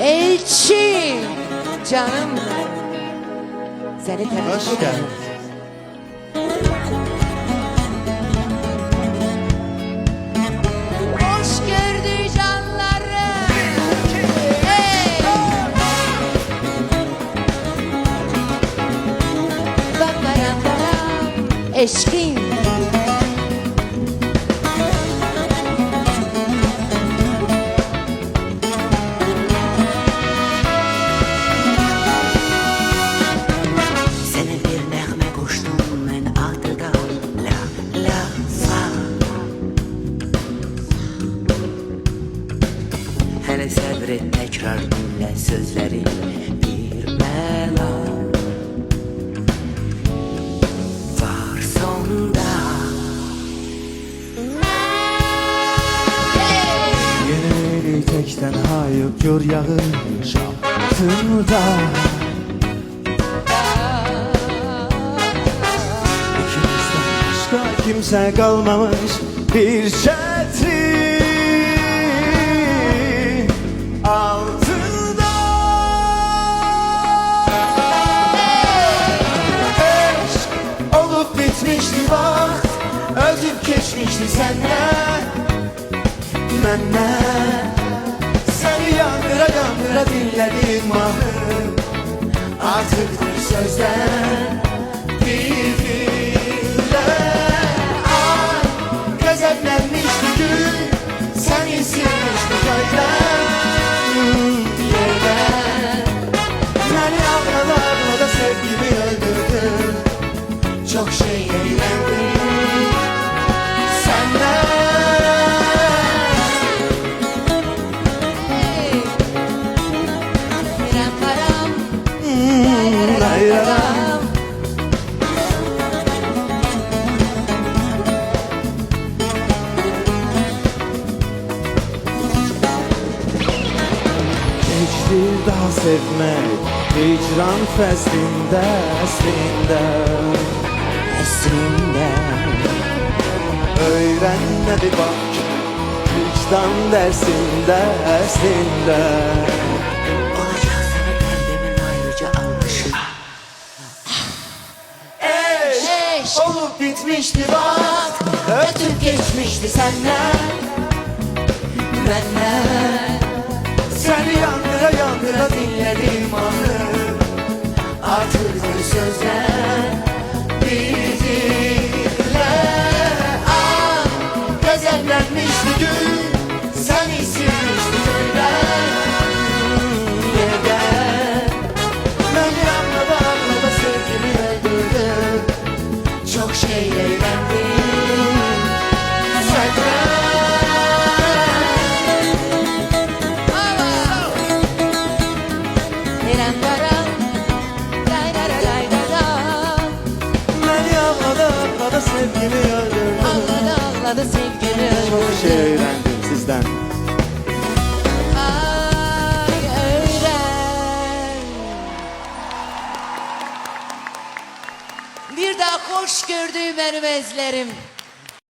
Elçi canım, seni Hoş tanıştırdım. geldin. Hoş gördük canlarım. Hey! Bakaram karam eşkin. Seni bir nəğmə qoşdum mən adıda la la sa. Hələ səbr et, təkrar dinlə sözləri bir məna var sonda. Yeni tekten hayıp gör yağış altında. İkimizden başka kimse kalmamış bir çetri altında. Eşk olup bitmişti bak, özüp geçmişti senden. Məndən səni yandıra yandıra dinlədim mahım. Artıqdır sözlər bir dillə. Ay qəzəblənmişdi gün, səni silmişdi göydən yerdən. Məni ağlada ağlada sevgimi öldürdün. Çok şey eğlendim senden. Bir daha sevmek hicran fəslində əslində. Öyrənmədi bak vicdan dərsində əslində. Olacaq sənə qəlbimin ayrıca almışım. Eş Olup bitmişti bak, ötüp geçmişti senden. Məndən Seni yandıra yandıra dinledim ahım. artıqdır sözlər bir dillə. Ah, qəzəblənmişdi gün, səni silmişdi göydən yerdən. Məni ağlada ağlada sevgimi öldürdün. Çox şey eğlendim Senden. Məni ağlada ağlada sevgimi öldürdün. Ağladı ağladı sevgimi Çok şey öldürdü. öğrendim sizden. Ay öğren. Bir daha hoş gördüğüm benim ezlerim.